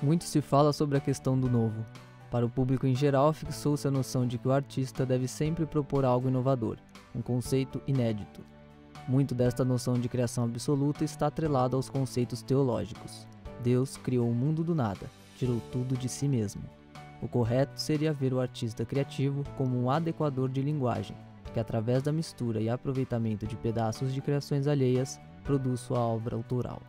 Muito se fala sobre a questão do novo. Para o público em geral, fixou-se a noção de que o artista deve sempre propor algo inovador, um conceito inédito. Muito desta noção de criação absoluta está atrelada aos conceitos teológicos. Deus criou o mundo do nada, tirou tudo de si mesmo. O correto seria ver o artista criativo como um adequador de linguagem, que através da mistura e aproveitamento de pedaços de criações alheias, produz sua obra autoral.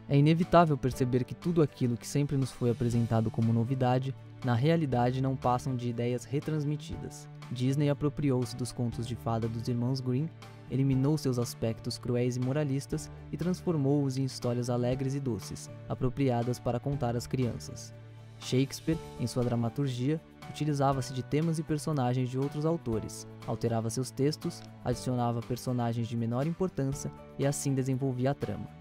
É inevitável perceber que tudo aquilo que sempre nos foi apresentado como novidade, na realidade não passam de ideias retransmitidas. Disney apropriou-se dos contos de fada dos irmãos Grimm, eliminou seus aspectos cruéis e moralistas e transformou-os em histórias alegres e doces, apropriadas para contar às crianças. Shakespeare, em sua dramaturgia, utilizava-se de temas e personagens de outros autores, alterava seus textos, adicionava personagens de menor importância e assim desenvolvia a trama.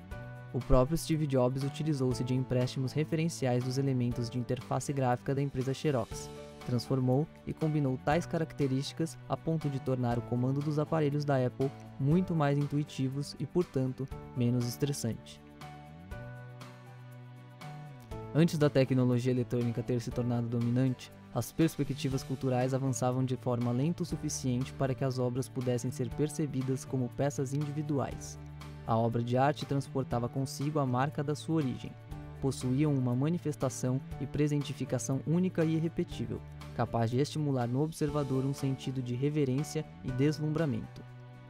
O próprio Steve Jobs utilizou-se de empréstimos referenciais dos elementos de interface gráfica da empresa Xerox, transformou e combinou tais características a ponto de tornar o comando dos aparelhos da Apple muito mais intuitivos e, portanto, menos estressante. Antes da tecnologia eletrônica ter se tornado dominante, as perspectivas culturais avançavam de forma lenta o suficiente para que as obras pudessem ser percebidas como peças individuais. A obra de arte transportava consigo a marca da sua origem. Possuíam uma manifestação e presentificação única e irrepetível, capaz de estimular no observador um sentido de reverência e deslumbramento.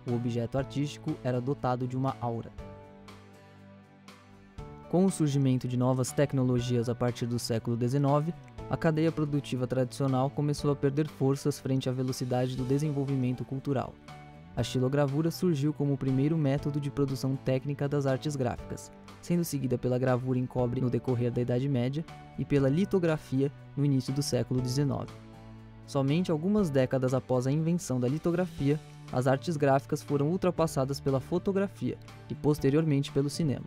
O objeto artístico era dotado de uma aura. Com o surgimento de novas tecnologias a partir do século XIX, a cadeia produtiva tradicional começou a perder forças frente à velocidade do desenvolvimento cultural. A xilogravura surgiu como o primeiro método de produção técnica das artes gráficas, sendo seguida pela gravura em cobre no decorrer da Idade Média e pela litografia no início do século XIX. Somente algumas décadas após a invenção da litografia, as artes gráficas foram ultrapassadas pela fotografia e posteriormente pelo cinema.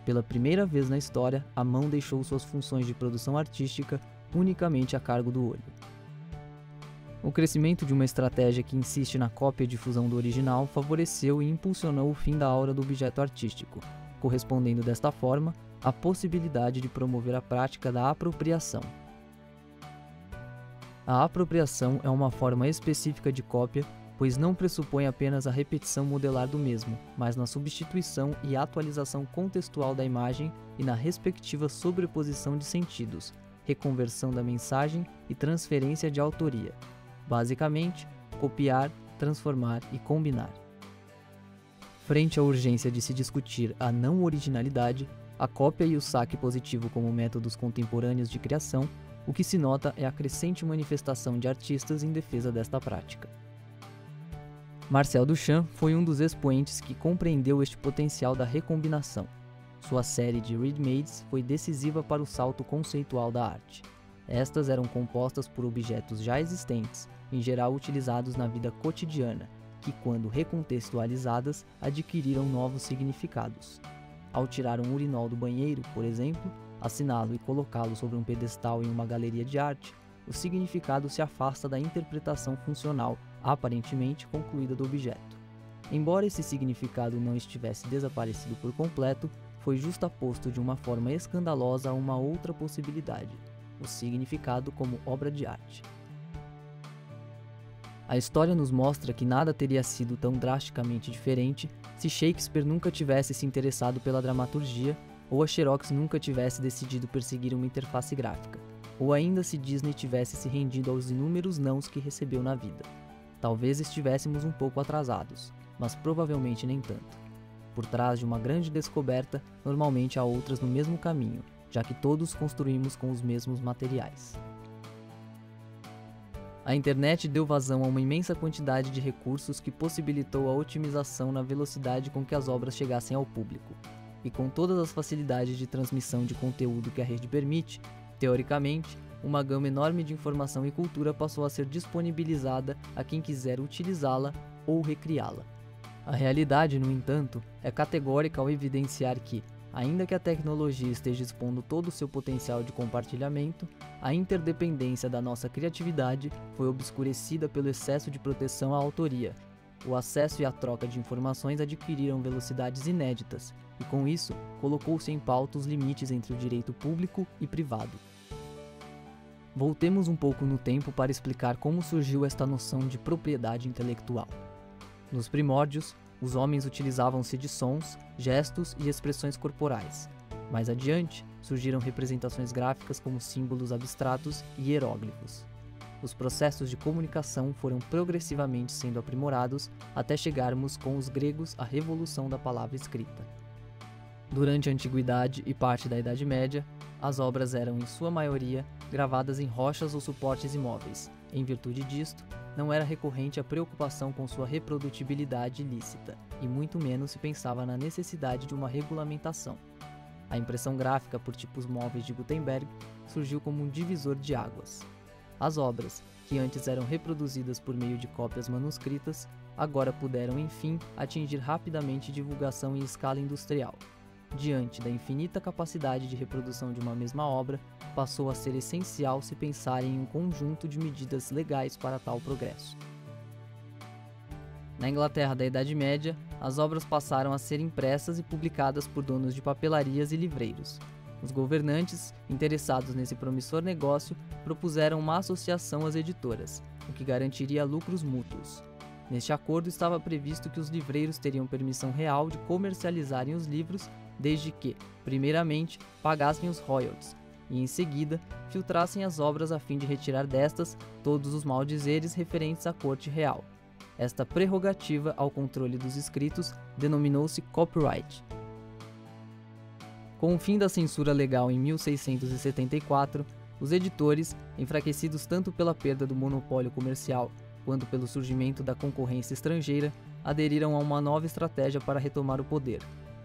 Pela primeira vez na história, a mão deixou suas funções de produção artística unicamente a cargo do olho. O crescimento de uma estratégia que insiste na cópia e difusão do original favoreceu e impulsionou o fim da aura do objeto artístico, correspondendo desta forma à possibilidade de promover a prática da apropriação. A apropriação é uma forma específica de cópia, pois não pressupõe apenas a repetição modelar do mesmo, mas na substituição e atualização contextual da imagem e na respectiva sobreposição de sentidos, reconversão da mensagem e transferência de autoria. Basicamente, copiar, transformar e combinar. Frente à urgência de se discutir a não originalidade, a cópia e o saque positivo como métodos contemporâneos de criação, o que se nota é a crescente manifestação de artistas em defesa desta prática. Marcel Duchamp foi um dos expoentes que compreendeu este potencial da recombinação. Sua série de ready-mades foi decisiva para o salto conceitual da arte. Estas eram compostas por objetos já existentes, em geral utilizados na vida cotidiana, que, quando recontextualizadas, adquiriram novos significados. Ao tirar um urinol do banheiro, por exemplo, assiná-lo e colocá-lo sobre um pedestal em uma galeria de arte, o significado se afasta da interpretação funcional, aparentemente concluída do objeto. Embora esse significado não estivesse desaparecido por completo, foi justaposto de uma forma escandalosa a uma outra possibilidade: o significado como obra de arte. A história nos mostra que nada teria sido tão drasticamente diferente se Shakespeare nunca tivesse se interessado pela dramaturgia, ou a Xerox nunca tivesse decidido perseguir uma interface gráfica, ou ainda se Disney tivesse se rendido aos inúmeros nãos que recebeu na vida. Talvez estivéssemos um pouco atrasados, mas provavelmente nem tanto. Por trás de uma grande descoberta, normalmente há outras no mesmo caminho, já que todos construímos com os mesmos materiais. A internet deu vazão a uma imensa quantidade de recursos que possibilitou a otimização na velocidade com que as obras chegassem ao público. E com todas as facilidades de transmissão de conteúdo que a rede permite, teoricamente, uma gama enorme de informação e cultura passou a ser disponibilizada a quem quiser utilizá-la ou recriá-la. A realidade, no entanto, é categórica ao evidenciar que, ainda que a tecnologia esteja expondo todo o seu potencial de compartilhamento, a interdependência da nossa criatividade foi obscurecida pelo excesso de proteção à autoria. O acesso e a troca de informações adquiriram velocidades inéditas, e com isso colocou-se em pauta os limites entre o direito público e privado. Voltemos um pouco no tempo para explicar como surgiu esta noção de propriedade intelectual. Nos primórdios, os homens utilizavam-se de sons, gestos e expressões corporais. Mais adiante, surgiram representações gráficas como símbolos abstratos e hieróglifos. Os processos de comunicação foram progressivamente sendo aprimorados até chegarmos com os gregos à revolução da palavra escrita. Durante a Antiguidade e parte da Idade Média, as obras eram, em sua maioria, gravadas em rochas ou suportes imóveis. Em virtude disto, não era recorrente a preocupação com sua reprodutibilidade ilícita, e muito menos se pensava na necessidade de uma regulamentação. A impressão gráfica por tipos móveis de Gutenberg surgiu como um divisor de águas. As obras, que antes eram reproduzidas por meio de cópias manuscritas, agora puderam, enfim, atingir rapidamente divulgação em escala industrial. Diante da infinita capacidade de reprodução de uma mesma obra, passou a ser essencial se pensar em um conjunto de medidas legais para tal progresso. Na Inglaterra da Idade Média, as obras passaram a ser impressas e publicadas por donos de papelarias e livreiros. Os governantes, interessados nesse promissor negócio, propuseram uma associação às editoras, o que garantiria lucros mútuos. Neste acordo estava previsto que os livreiros teriam permissão real de comercializarem os livros, desde que, primeiramente, pagassem os royalties, e em seguida, filtrassem as obras a fim de retirar destas todos os maldizeres referentes à corte real. Esta prerrogativa ao controle dos escritos denominou-se copyright. Com o fim da censura legal em 1674, os editores, enfraquecidos tanto pela perda do monopólio comercial quanto pelo surgimento da concorrência estrangeira, aderiram a uma nova estratégia para retomar o poder.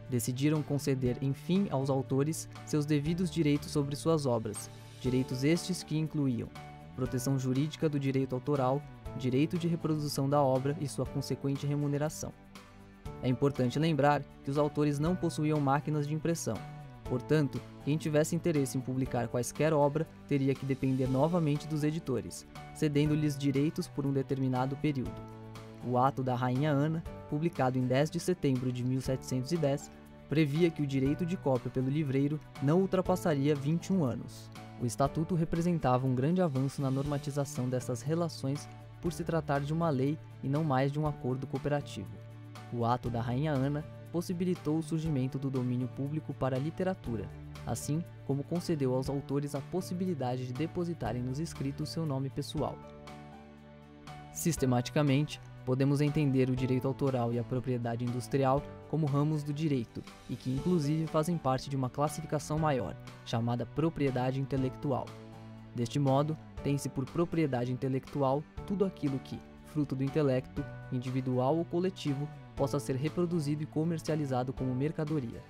Decidiram conceder, enfim, aos autores seus devidos direitos sobre suas obras, direitos estes que incluíam proteção jurídica do direito autoral, direito de reprodução da obra e sua consequente remuneração. É importante lembrar que os autores não possuíam máquinas de impressão. Portanto, quem tivesse interesse em publicar quaisquer obra teria que depender novamente dos editores, cedendo-lhes direitos por um determinado período. O Ato da Rainha Ana, publicado em 10 de setembro de 1710, previa que o direito de cópia pelo livreiro não ultrapassaria 21 anos. O estatuto representava um grande avanço na normatização dessas relações por se tratar de uma lei e não mais de um acordo cooperativo. O Ato da Rainha Ana possibilitou o surgimento do domínio público para a literatura, assim como concedeu aos autores a possibilidade de depositarem nos escritos seu nome pessoal. Sistematicamente, podemos entender o direito autoral e a propriedade industrial como ramos do direito e que inclusive fazem parte de uma classificação maior, chamada propriedade intelectual. Deste modo, tem-se por propriedade intelectual tudo aquilo que, fruto do intelecto, individual ou coletivo, possa ser reproduzido e comercializado como mercadoria.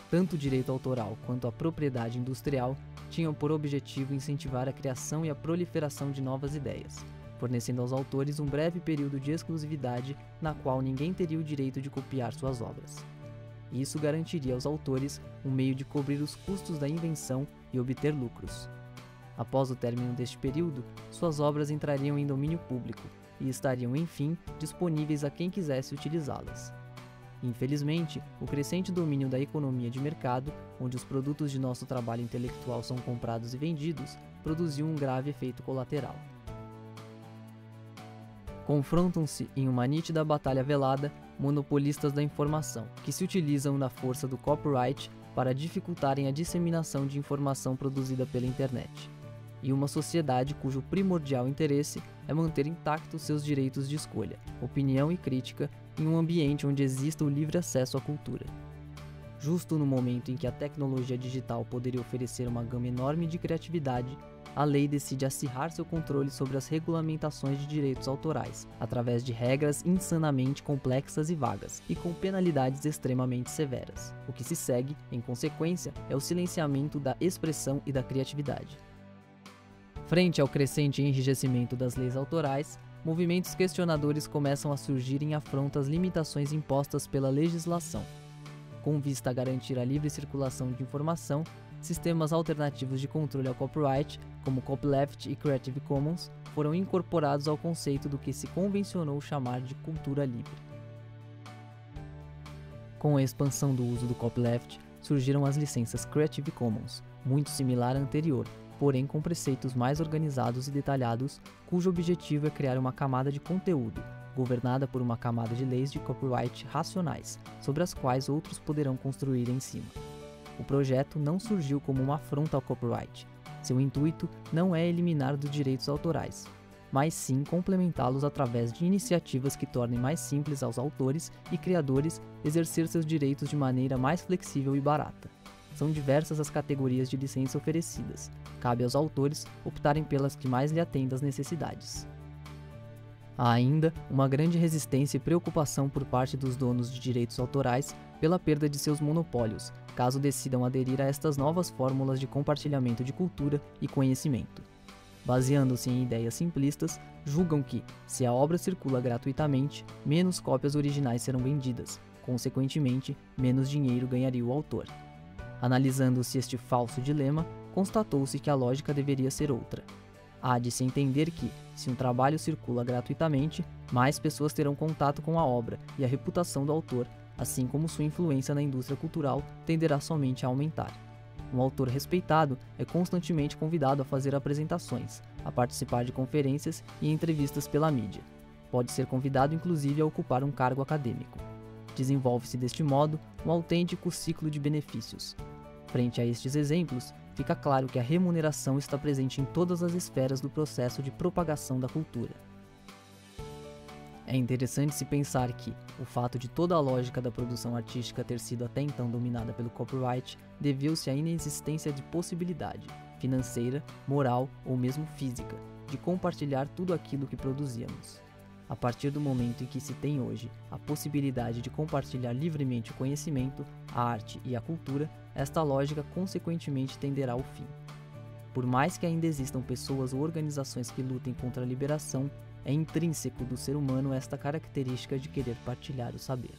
Tanto o direito autoral quanto a propriedade industrial tinham por objetivo incentivar a criação e a proliferação de novas ideias, fornecendo aos autores um breve período de exclusividade na qual ninguém teria o direito de copiar suas obras. Isso garantiria aos autores um meio de cobrir os custos da invenção e obter lucros. Após o término deste período, suas obras entrariam em domínio público e estariam, enfim, disponíveis a quem quisesse utilizá-las. Infelizmente, o crescente domínio da economia de mercado, onde os produtos de nosso trabalho intelectual são comprados e vendidos, produziu um grave efeito colateral. Confrontam-se em uma nítida batalha velada monopolistas da informação, que se utilizam da força do copyright para dificultarem a disseminação de informação produzida pela internet, e uma sociedade cujo primordial interesse é manter intactos seus direitos de escolha, opinião e crítica em um ambiente onde exista o livre acesso à cultura. Justo no momento em que a tecnologia digital poderia oferecer uma gama enorme de criatividade, a lei decide acirrar seu controle sobre as regulamentações de direitos autorais, através de regras insanamente complexas e vagas, e com penalidades extremamente severas. O que se segue, em consequência, é o silenciamento da expressão e da criatividade. Frente ao crescente enrijecimento das leis autorais, movimentos questionadores começam a surgir em afronta às limitações impostas pela legislação. Com vista a garantir a livre circulação de informação, sistemas alternativos de controle ao copyright, como Copyleft e Creative Commons, foram incorporados ao conceito do que se convencionou chamar de cultura livre. Com a expansão do uso do copyleft, surgiram as licenças Creative Commons, muito similar à anterior, porém com preceitos mais organizados e detalhados, cujo objetivo é criar uma camada de conteúdo, governada por uma camada de leis de copyright racionais, sobre as quais outros poderão construir em cima. O projeto não surgiu como uma afronta ao copyright. Seu intuito não é eliminar dos direitos autorais, mas sim complementá-los através de iniciativas que tornem mais simples aos autores e criadores exercer seus direitos de maneira mais flexível e barata. São diversas as categorias de licença oferecidas. Cabe aos autores optarem pelas que mais lhe atendam às necessidades. Há ainda uma grande resistência e preocupação por parte dos donos de direitos autorais pela perda de seus monopólios, caso decidam aderir a estas novas fórmulas de compartilhamento de cultura e conhecimento. Baseando-se em ideias simplistas, julgam que, se a obra circula gratuitamente, menos cópias originais serão vendidas, consequentemente, menos dinheiro ganharia o autor. Analisando-se este falso dilema, constatou-se que a lógica deveria ser outra. Há de se entender que, se um trabalho circula gratuitamente, mais pessoas terão contato com a obra e a reputação do autor, assim como sua influência na indústria cultural tenderá somente a aumentar. Um autor respeitado é constantemente convidado a fazer apresentações, a participar de conferências e entrevistas pela mídia. Pode ser convidado inclusive a ocupar um cargo acadêmico. Desenvolve-se deste modo um autêntico ciclo de benefícios. Frente a estes exemplos, fica claro que a remuneração está presente em todas as esferas do processo de propagação da cultura. É interessante se pensar que o fato de toda a lógica da produção artística ter sido até então dominada pelo copyright deveu-se à inexistência de possibilidade, financeira, moral ou mesmo física, de compartilhar tudo aquilo que produzíamos. A partir do momento em que se tem hoje a possibilidade de compartilhar livremente o conhecimento, a arte e a cultura, esta lógica consequentemente tenderá ao fim. Por mais que ainda existam pessoas ou organizações que lutem contra a liberação, é intrínseco do ser humano esta característica de querer partilhar o saber.